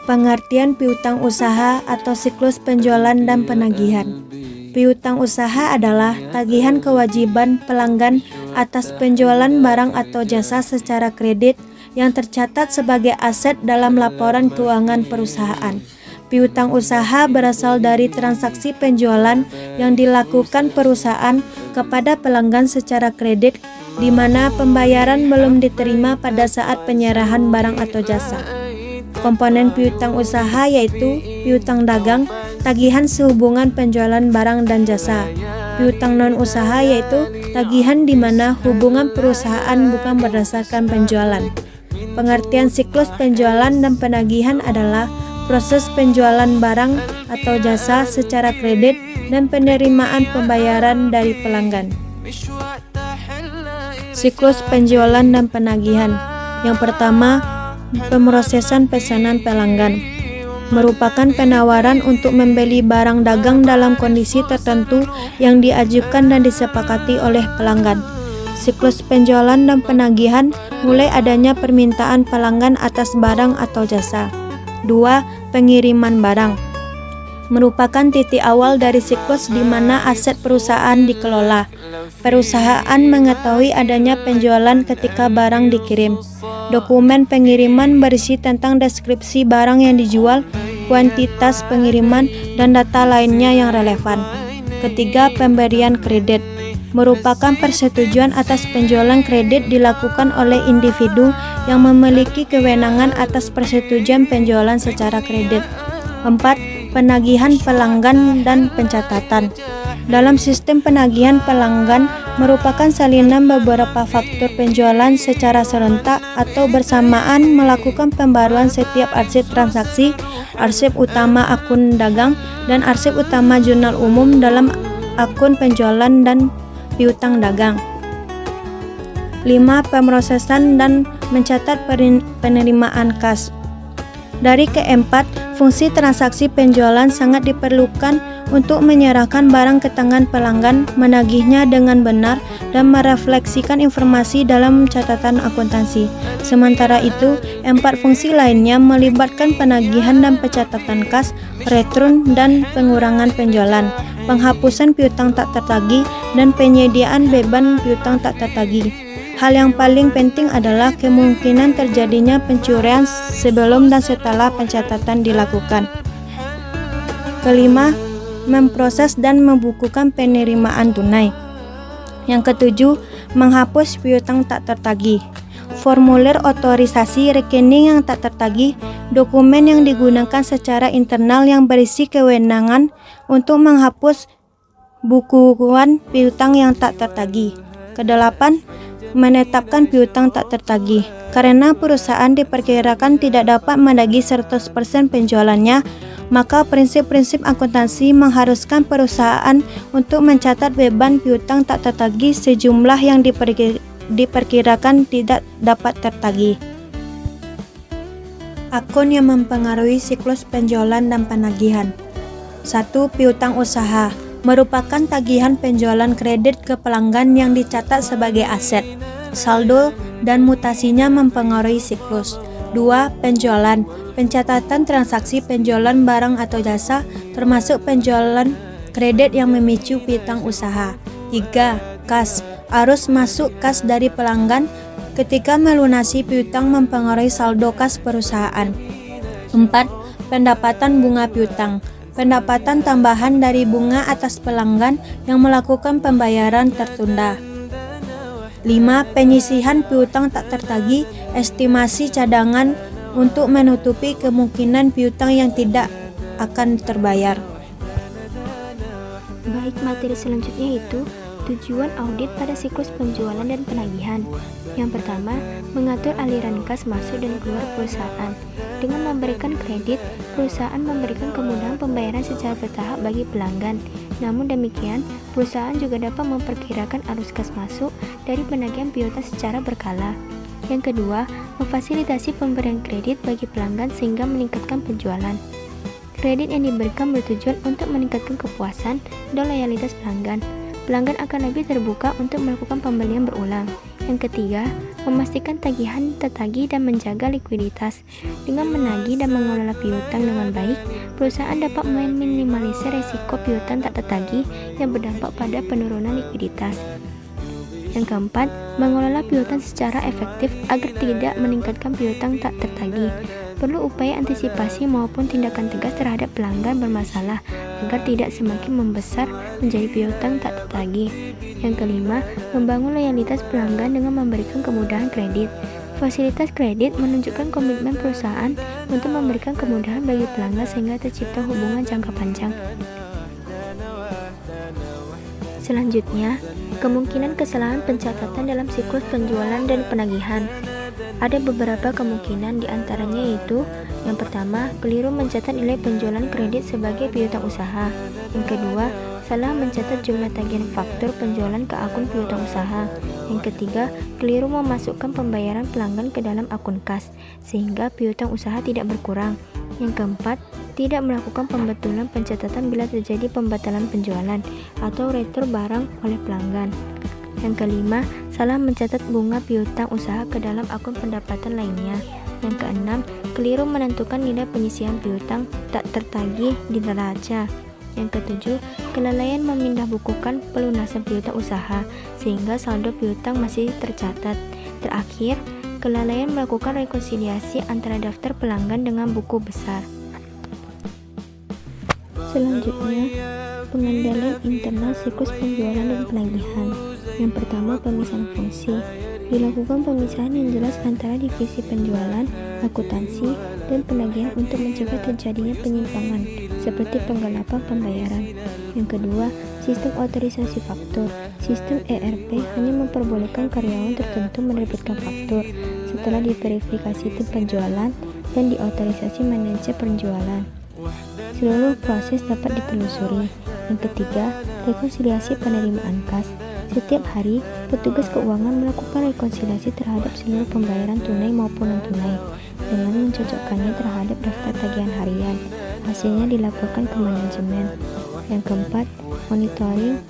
Pengertian piutang usaha atau siklus penjualan dan penagihan. Piutang usaha adalah tagihan kewajiban pelanggan atas penjualan barang atau jasa secara kredit yang tercatat sebagai aset dalam laporan keuangan perusahaan. Piutang usaha berasal dari transaksi penjualan yang dilakukan perusahaan kepada pelanggan secara kredit di mana pembayaran belum diterima pada saat penyerahan barang atau jasa. Komponen piutang usaha yaitu piutang dagang, tagihan sehubungan penjualan barang dan jasa. Piutang non-usaha yaitu tagihan di mana hubungan perusahaan bukan berdasarkan penjualan. Pengertian siklus penjualan dan penagihan adalah proses penjualan barang atau jasa secara kredit dan penerimaan pembayaran dari pelanggan. Siklus penjualan dan penagihan. Yang pertama, pemrosesan pesanan pelanggan merupakan penawaran untuk membeli barang dagang dalam kondisi tertentu yang diajukan dan disepakati oleh pelanggan. Siklus penjualan dan penagihan mulai adanya permintaan pelanggan atas barang atau jasa. 2. Pengiriman barang merupakan titik awal dari siklus di mana aset perusahaan dikelola. Perusahaan mengetahui adanya penjualan ketika barang dikirim. Dokumen pengiriman berisi tentang deskripsi barang yang dijual, kuantitas pengiriman, dan data lainnya yang relevan. Ketiga, pemberian kredit merupakan persetujuan atas penjualan kredit dilakukan oleh individu yang memiliki kewenangan atas persetujuan penjualan secara kredit. 4. Penagihan pelanggan dan pencatatan. Dalam sistem penagihan pelanggan merupakan salinan beberapa faktur penjualan secara serentak atau bersamaan melakukan pembaruan setiap arsip transaksi, arsip utama akun dagang, dan arsip utama jurnal umum dalam akun penjualan dan piutang dagang. 5. Pemrosesan dan mencatat penerimaan kas. Dari keempat, fungsi transaksi penjualan sangat diperlukan untuk menyerahkan barang ke tangan pelanggan, menagihnya dengan benar, dan merefleksikan informasi dalam catatan akuntansi. Sementara itu, 4 fungsi lainnya melibatkan penagihan dan pencatatan kas, return, dan pengurangan penjualan, penghapusan piutang tak tertagih, dan penyediaan beban piutang tak tertagih. Hal yang paling penting adalah kemungkinan terjadinya pencurian sebelum dan setelah pencatatan dilakukan. Kelima, memproses dan membukukan penerimaan tunai. Yang ketujuh, menghapus piutang tak tertagih. Formulir otorisasi rekening yang tak tertagih, dokumen yang digunakan secara internal yang berisi kewenangan untuk menghapus bukuan piutang yang tak tertagih. Kedelapan, menetapkan piutang tak tertagih. Karena perusahaan diperkirakan tidak dapat menagih 100% penjualannya, maka prinsip-prinsip akuntansi mengharuskan perusahaan untuk mencatat beban piutang tak tertagih sejumlah yang diperkirakan tidak dapat tertagih. Akun yang mempengaruhi siklus penjualan dan penagihan. 1. Piutang usaha merupakan tagihan penjualan kredit ke pelanggan yang dicatat sebagai aset. Saldo dan mutasinya mempengaruhi siklus. 2. Penjualan, pencatatan transaksi penjualan barang atau jasa, termasuk penjualan kredit yang memicu piutang usaha. 3. Kas, arus masuk kas dari pelanggan ketika melunasi piutang mempengaruhi saldo kas perusahaan. 4. Pendapatan bunga piutang, pendapatan tambahan dari bunga atas pelanggan yang melakukan pembayaran tertunda. 5. Penyisihan piutang tak tertagih, estimasi cadangan untuk menutupi kemungkinan piutang yang tidak akan terbayar. Baik, materi selanjutnya itu tujuan audit pada siklus penjualan dan penagihan. Yang pertama, mengatur aliran kas masuk dan keluar perusahaan. Dengan memberikan kredit, perusahaan memberikan kemudahan pembayaran secara bertahap bagi pelanggan. Namun demikian, perusahaan juga dapat memperkirakan arus kas masuk dari penagihan piutang secara berkala. Yang kedua, memfasilitasi pemberian kredit bagi pelanggan sehingga meningkatkan penjualan. Kredit yang diberikan bertujuan untuk meningkatkan kepuasan dan loyalitas pelanggan. Pelanggan akan lebih terbuka untuk melakukan pembelian berulang. Yang ketiga, memastikan tagihan tertagih dan menjaga likuiditas. Dengan menagih dan mengelola piutang dengan baik, perusahaan dapat meminimalisir resiko piutang tak tertagih yang berdampak pada penurunan likuiditas. Yang keempat, mengelola piutang secara efektif agar tidak meningkatkan piutang tak tertagih. Perlu upaya antisipasi maupun tindakan tegas terhadap pelanggan bermasalah agar tidak semakin membesar menjadi piutang tak tertagih. Yang kelima, membangun loyalitas pelanggan dengan memberikan kemudahan kredit. Fasilitas kredit menunjukkan komitmen perusahaan untuk memberikan kemudahan bagi pelanggan sehingga tercipta hubungan jangka panjang. Selanjutnya, kemungkinan kesalahan pencatatan dalam siklus penjualan dan penagihan. Ada beberapa kemungkinan, diantaranya yaitu: yang pertama, keliru mencatat nilai penjualan kredit sebagai piutang usaha. Yang kedua, salah mencatat jumlah tagihan faktur penjualan ke akun piutang usaha. Yang ketiga, keliru memasukkan pembayaran pelanggan ke dalam akun kas, sehingga piutang usaha tidak berkurang. Yang keempat, tidak melakukan pembetulan pencatatan bila terjadi pembatalan penjualan atau retur barang oleh pelanggan. Yang kelima, salah mencatat bunga piutang usaha ke dalam akun pendapatan lainnya. Yang keenam, keliru menentukan nilai penyisihan piutang tak tertagih di neraca. Yang ketujuh, kelalaian memindah bukukan pelunasan piutang usaha sehingga saldo piutang masih tercatat. Terakhir, kelalaian melakukan rekonsiliasi antara daftar pelanggan dengan buku besar. Selanjutnya, pengendalian internal siklus penjualan dan penagihan. Yang pertama, pemisahan fungsi. Dilakukan pemisahan yang jelas antara divisi penjualan, akuntansi, dan penagihan untuk mencegah terjadinya penyimpangan, seperti penggelapan pembayaran. Yang kedua, sistem otorisasi faktur. Sistem ERP hanya memperbolehkan karyawan tertentu menerbitkan faktur setelah diverifikasi tim penjualan dan diotorisasi manajer penjualan. Seluruh proses dapat ditelusuri. Yang ketiga, rekonsiliasi penerimaan kas. Setiap hari, petugas keuangan melakukan rekonsiliasi terhadap seluruh pembayaran tunai maupun non-tunai dengan mencocokkannya terhadap daftar tagihan harian. Hasilnya dilaporkan ke manajemen. Yang keempat, monitoring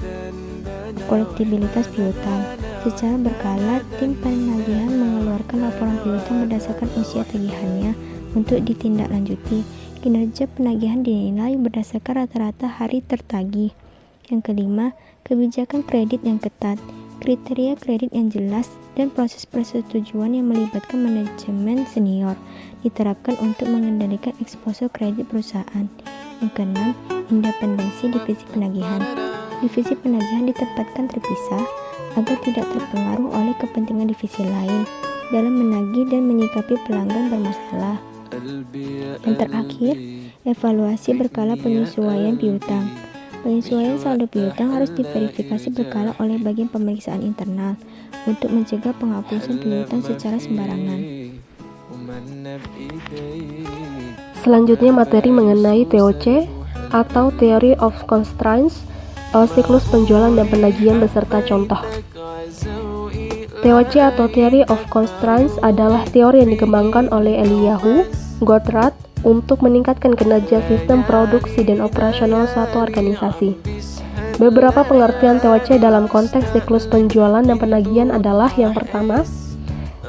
kolektibilitas piutang. Secara berkala, tim penagihan mengeluarkan laporan piutang berdasarkan usia tagihannya untuk ditindaklanjuti. Kinerja penagihan dinilai berdasarkan rata-rata hari tertagih. Yang kelima, kebijakan kredit yang ketat. Kriteria kredit yang jelas dan proses persetujuan yang melibatkan manajemen senior diterapkan untuk mengendalikan eksposur kredit perusahaan. Yang keenam, independensi divisi penagihan. Divisi penagihan ditempatkan terpisah agar tidak terpengaruh oleh kepentingan divisi lain dalam menagih dan menyikapi pelanggan bermasalah. Yang terakhir, evaluasi berkala penyesuaian piutang. Penyesuaian saldo piutang harus diverifikasi berkala oleh bagian pemeriksaan internal untuk mencegah penghapusan piutang secara sembarangan. Selanjutnya materi mengenai TOC atau Theory of Constraints, siklus penjualan dan penagihan beserta contoh. TOC atau Theory of Constraints adalah teori yang dikembangkan oleh Eliyahu Goldratt untuk meningkatkan kinerja sistem produksi dan operasional suatu organisasi. Beberapa pengertian TOC dalam konteks siklus penjualan dan penagihan adalah: yang pertama,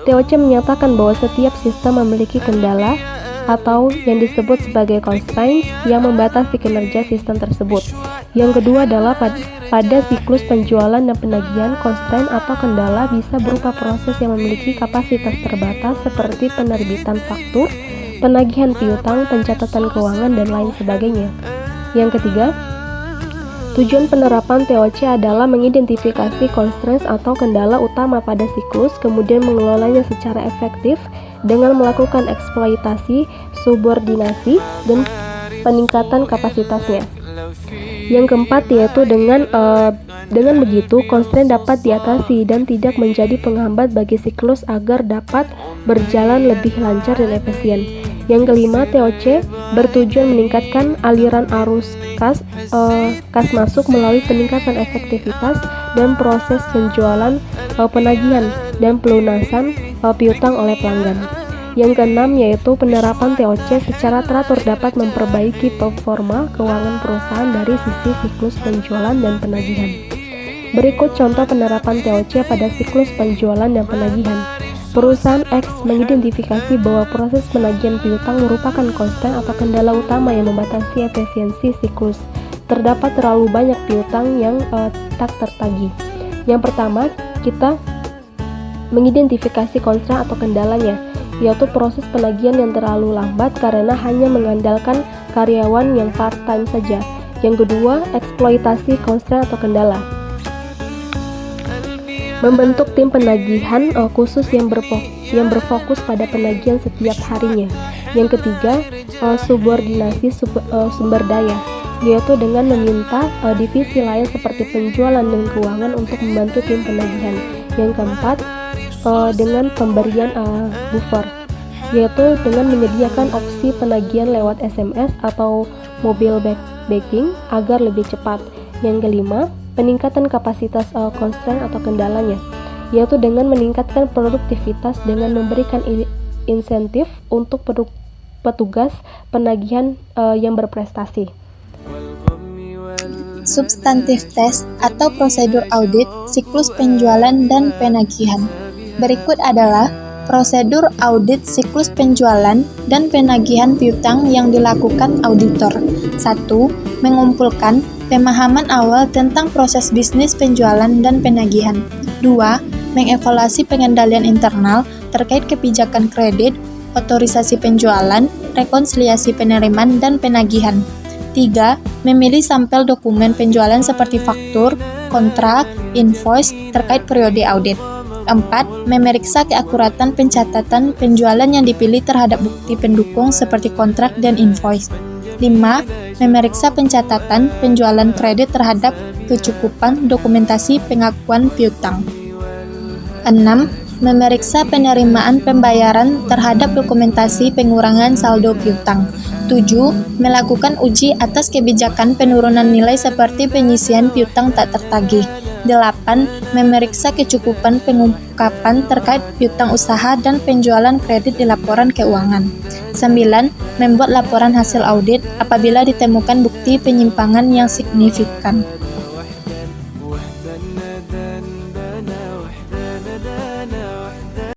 TOC menyatakan bahwa setiap sistem memiliki kendala atau yang disebut sebagai constraints yang membatasi kinerja sistem tersebut. Yang kedua adalah pada siklus penjualan dan penagihan, constraint atau kendala bisa berupa proses yang memiliki kapasitas terbatas seperti penerbitan faktur, penagihan piutang, pencatatan keuangan, dan lain sebagainya. Yang ketiga, tujuan penerapan TOC adalah mengidentifikasi constraints atau kendala utama pada siklus, kemudian mengelolanya secara efektif dengan melakukan eksploitasi, subordinasi, dan peningkatan kapasitasnya. Yang keempat yaitu dengan begitu constraint dapat diatasi dan tidak menjadi penghambat bagi siklus agar dapat berjalan lebih lancar dan efisien. Yang kelima, TOC bertujuan meningkatkan aliran arus kas masuk melalui peningkatan efektivitas dan proses penjualan, penagihan, dan pelunasan piutang oleh pelanggan. Yang keenam yaitu penerapan TOC secara teratur dapat memperbaiki performa keuangan perusahaan dari sisi siklus penjualan dan penagihan. Berikut contoh penerapan TOC pada siklus penjualan dan penagihan. Perusahaan X mengidentifikasi bahwa proses penagihan piutang merupakan konstrain atau kendala utama yang membatasi efisiensi siklus. Terdapat terlalu banyak piutang yang tak tertagih. Yang pertama, kita mengidentifikasi konstrain atau kendalanya, yaitu proses penagihan yang terlalu lambat karena hanya mengandalkan karyawan yang part-time saja. Yang kedua, eksploitasi konstrain atau kendala. Membentuk tim penagihan khusus yang berfokus pada penagihan setiap harinya. Yang ketiga, subordinasi sumber daya, yaitu dengan meminta divisi lain seperti penjualan dan keuangan untuk membantu tim penagihan. Yang keempat, dengan pemberian buffer, yaitu dengan menyediakan opsi penagihan lewat SMS atau mobile banking agar lebih cepat. Yang kelima, peningkatan kapasitas constraint atau kendalanya, yaitu dengan meningkatkan produktivitas dengan memberikan insentif untuk petugas penagihan yang berprestasi. Substantif tes atau prosedur audit siklus penjualan dan penagihan. Berikut adalah prosedur audit siklus penjualan dan penagihan piutang yang dilakukan auditor. 1. Mengumpulkan pemahaman awal tentang proses bisnis penjualan dan penagihan. 2. Mengevaluasi pengendalian internal terkait kebijakan kredit, otorisasi penjualan, rekonsiliasi penerimaan dan penagihan. 3. Memilih sampel dokumen penjualan seperti faktur, kontrak, invoice terkait periode audit. 4. Memeriksa keakuratan pencatatan penjualan yang dipilih terhadap bukti pendukung seperti kontrak dan invoice. 5. Memeriksa pencatatan penjualan kredit terhadap kecukupan dokumentasi pengakuan piutang. 6. Memeriksa penerimaan pembayaran terhadap dokumentasi pengurangan saldo piutang. 7. Melakukan uji atas kebijakan penurunan nilai seperti penyisian piutang tak tertagih. 8. Memeriksa kecukupan pengungkapan terkait piutang usaha dan penjualan kredit di laporan keuangan. 9. Membuat laporan hasil audit apabila ditemukan bukti penyimpangan yang signifikan.